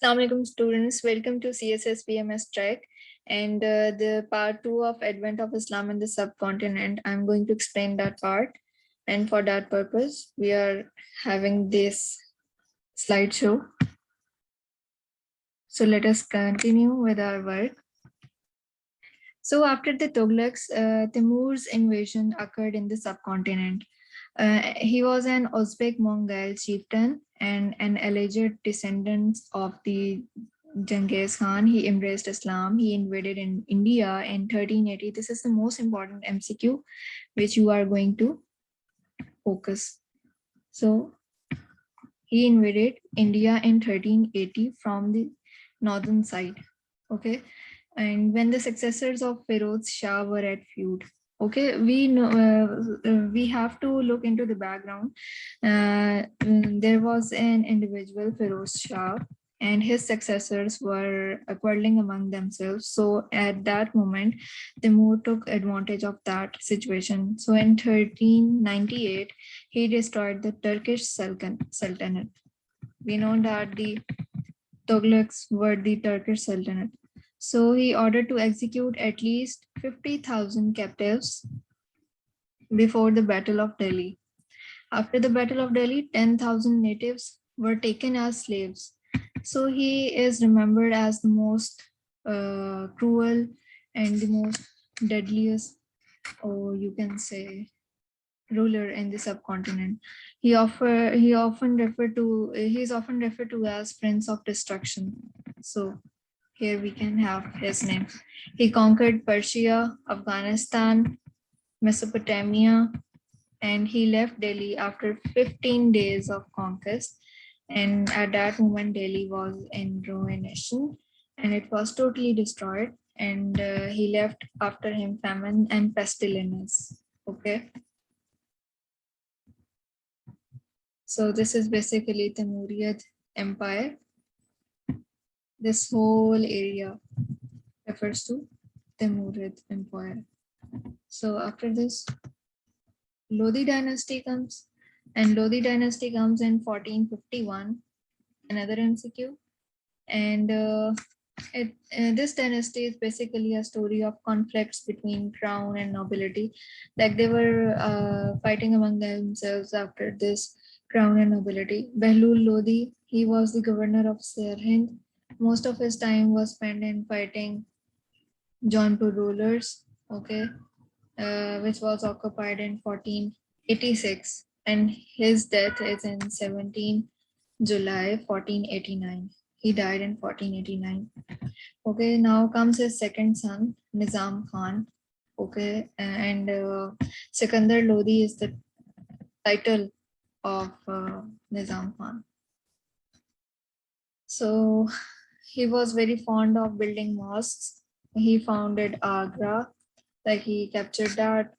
Assalamu alaikum students, welcome to CSS PMS track and the part 2 of Advent of Islam in the subcontinent. I'm going to explain that part, and for that purpose we are having this slideshow. So let us continue with our work. So after the Tughlaqs, Timur's invasion occurred in the subcontinent. He was an Uzbek Mongol chieftain and an alleged descendant of the Genghis Khan. He embraced Islam. He invaded in India in 1380. This is the most important MCQ which you are going to focus. So he invaded India in 1380 from the northern side. Okay. And when the successors of Firoz Shah were at feud. Okay, we know we have to look into the background. There was an individual, Firoz Shah, and his successors were quarreling among themselves. So at that moment, Timur took advantage of that situation. So in 1398, he destroyed the Turkish Sultanate. We know that the Tughlaqs were the Turkish Sultanate. So he ordered to execute at least 50,000 captives before the Battle of Delhi. After the Battle of Delhi, 10,000 natives were taken as slaves. So he is remembered as the most cruel and the most deadliest, or you can say, ruler in the subcontinent. He is often referred to as Prince of Destruction. So here we can have his name. He conquered Persia, Afghanistan, Mesopotamia, and he left Delhi after 15 days of conquest. And at that moment, Delhi was in ruination and it was totally destroyed. And he left after him famine and pestilence. Okay. So this is basically the Murid Empire. This whole area refers to the Murid Empire. So after this, Lodi dynasty comes, and Lodi dynasty comes in 1451, another MCQ. And this dynasty is basically a story of conflicts between crown and nobility. Like they were fighting among themselves after this crown and nobility. Behlul Lodi, he was the governor of Sirhind. Most of his time was spent in fighting Jaunpur rulers, okay, which was occupied in 1486, and his death is in 17 July 1489. He died in 1489. Okay, now comes his second son, Nizam Khan. Okay, and Sikandar Lodi is the title of Nizam Khan. So he was very fond of building mosques. He founded Agra, like he captured that,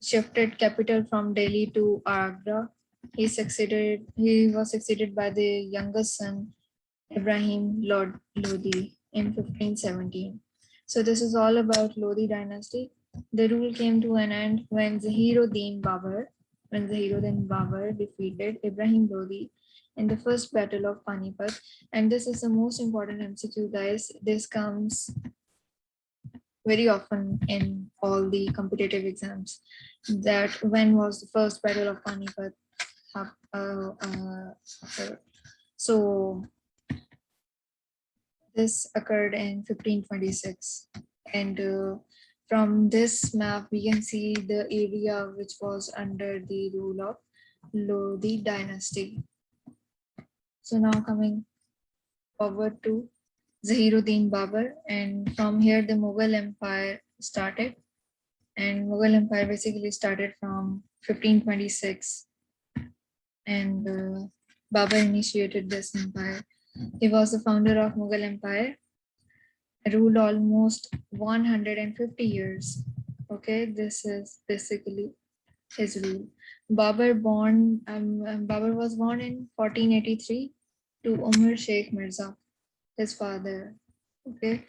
shifted capital from Delhi to Agra. He was succeeded by the youngest son, Ibrahim Lodi, in 1517. So this is all about Lodi dynasty. The rule came to an end when Zahiruddin Babur defeated Ibrahim Lodi in the first battle of Panipat. And this is the most important MCQ, guys. This comes very often in all the competitive exams. That when was the first battle of Panipat? So this occurred in 1526, and from this map we can see the area which was under the rule of Lodi dynasty. So now coming forward to Zahiruddin Babur, and from here the Mughal Empire started, and Mughal Empire basically started from 1526, and Babur initiated this empire. He was the founder of Mughal Empire, ruled almost 150 years. Okay, this is basically his rule. Babur was born in 1483 to Umar Sheikh Mirza, his father. Okay,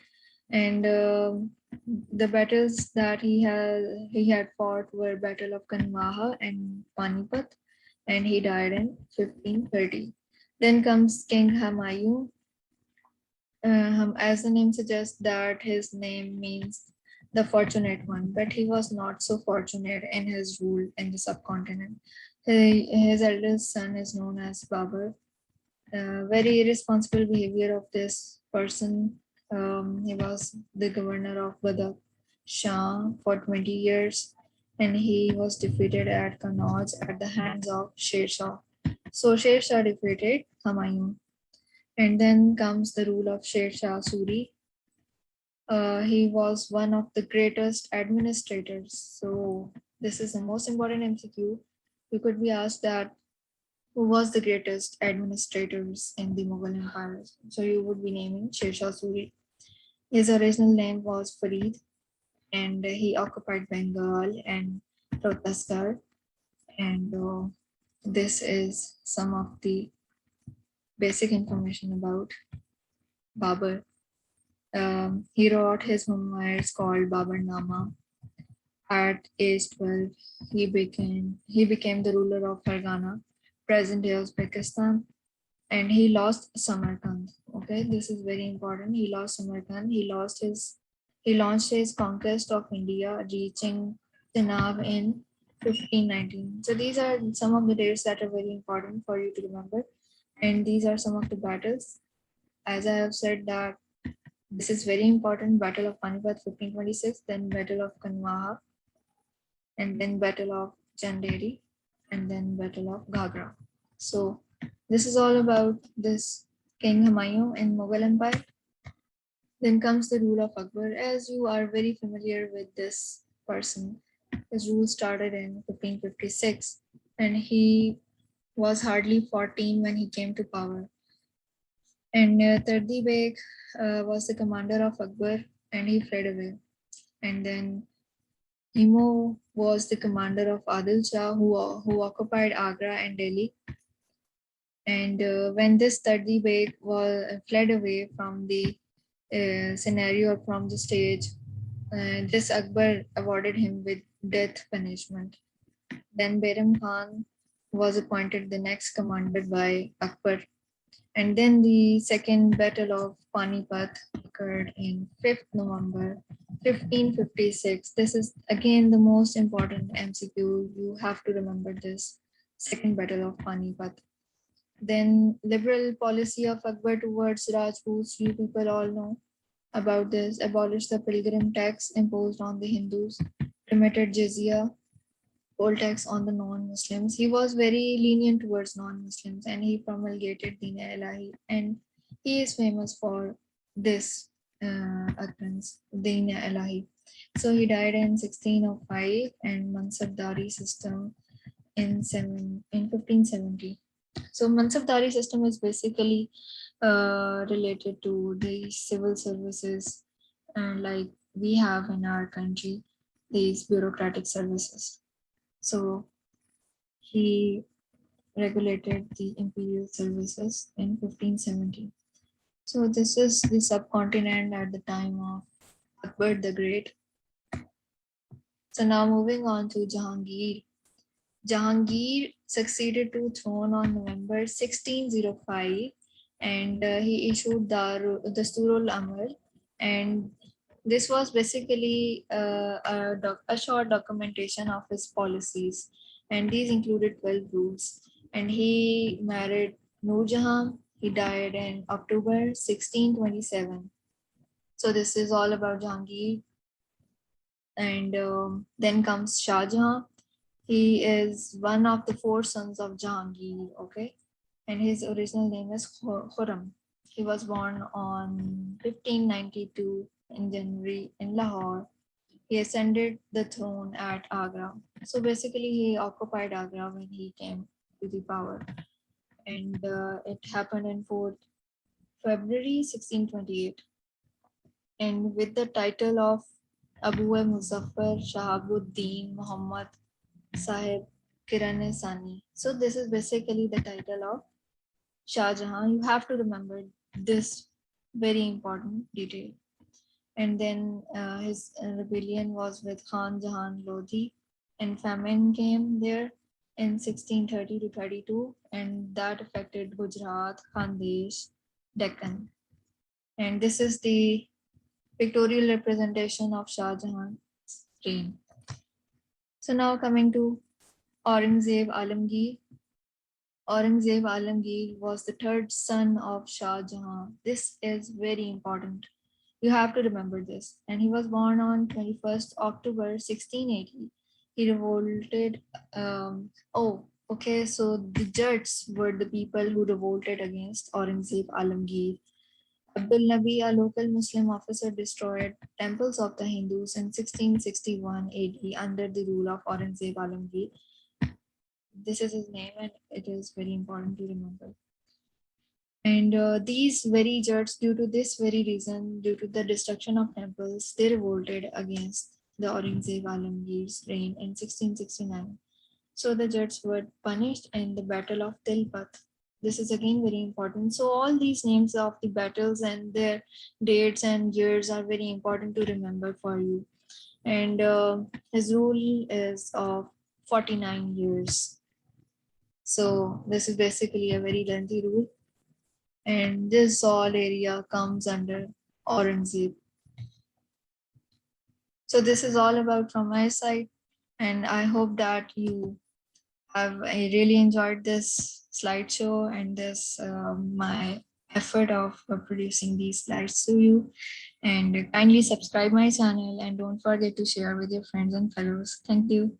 and the battles that he had fought were Battle of Kanwaha and Panipat, and he died in 1530. Then comes King Humayun. as the name suggests that his name means the fortunate one, but he was not so fortunate in his rule in the subcontinent. His eldest son is known as Babur. Very irresponsible behavior of this person. He was the governor of Badakh Shah for 20 years, and he was defeated at Kannauj at the hands of Sher Shah. So Sher Shah defeated Humayun, and then comes the rule of Sher Shah Suri. He was one of the greatest administrators. So this is the most important MCQ. You could be asked that who was the greatest administrators in the Mughal Empire. So you would be naming Sher Shah Suri. His original name was Farid, and he occupied Bengal and Rotasgar. And this is some of the basic information about Babur. He wrote his memoirs called Baburnama. At age 12, he became the ruler of Fargana, present-day Uzbekistan, and he lost Samarkand. Okay, this is very important. He lost Samarkand. He launched his conquest of India, reaching Tanab in 1519. So these are some of the dates that are very important for you to remember, and these are some of the battles. As I have said that this is very important. Battle of Panipat 1526, then Battle of Kanwaha, and then Battle of Chanderi, and then Battle of Gagra. So this is all about this King Humayun in Mughal Empire. Then comes the rule of Akbar. As you are very familiar with this person, his rule started in 1556, and he was hardly 14 when he came to power. And Tardi Beg was the commander of Akbar, and he fled away. And then Himo was the commander of Adil Shah, who occupied Agra and Delhi. And when this Tardi Beg fled away from the scenario or from the stage, this Akbar awarded him with death punishment. Then Bairam Khan was appointed the next commander by Akbar. And then the second battle of Panipat occurred in 5th November 1556. This is again the most important MCQ. You have to remember this second battle of Panipat. Then liberal policy of Akbar towards Rajputs, you people all know about this. Abolished the pilgrim tax imposed on the Hindus, remitted jizya, poll tax on the non-Muslims. He was very lenient towards non-Muslims, and he promulgated Deen Ilahi, and he is famous for this utterance, Deen Ilahi. So he died in 1605, and Mansabdari system in 1570. So Mansabdari system is basically related to the civil services, like we have in our country, these bureaucratic services. So he regulated the imperial services in 1570. So this is the subcontinent at the time of Akbar the Great. So now moving on to Jahangir. Jahangir succeeded to throne on November 1605, and he issued the Dasturul Amal, and this was basically a short documentation of his policies, and these included 12 rules. And he married Noor Jahan. He died in October 1627. So this is all about Jahangir. And then comes Shah Jahan. He is one of the four sons of Jahangir, okay? And his original name is Khurram. He was born on 1592 in January in Lahore. He ascended the throne at Agra. So basically, he occupied Agra when he came to the power. And it happened in 4th February 1628. And with the title of Abu-e-Muzaffar Shahabuddin Muhammad Sahib Kiran Sani. So this is basically the title of Shah Jahan. You have to remember this very important detail. And then his rebellion was with Khan Jahan Lodhi, and famine came there in 1630 to 32, and that affected Gujarat, Khandesh, Deccan. And this is the pictorial representation of Shah Jahan's reign. So now coming to Aurangzeb Alamgir. Aurangzeb Alamgir was the third son of Shah Jahan. This is very important. You have to remember this. And he was born on 21st October 1680. He revolted. Okay, so the Jats were the people who revolted against Aurangzeb Alamgir. Abdul Nabi, a local Muslim officer, destroyed temples of the Hindus in 1661 AD under the rule of Aurangzeb Alamgir. This is his name, and it is very important to remember. And these very Jats, due to this very reason, due to the destruction of temples, they revolted against the Aurangzeb Alamgir's reign in 1669. So the Jats were punished in the Battle of Tilpat. This is again very important. So all these names of the battles and their dates and years are very important to remember for you. And his rule is of 49 years. So this is basically a very lengthy rule. And this all area comes under Aurangzeb. So this is all about from my side, and I hope that you I really enjoyed this slideshow and this my effort of producing these slides to you. And kindly subscribe my channel and don't forget to share with your friends and fellows. Thank you.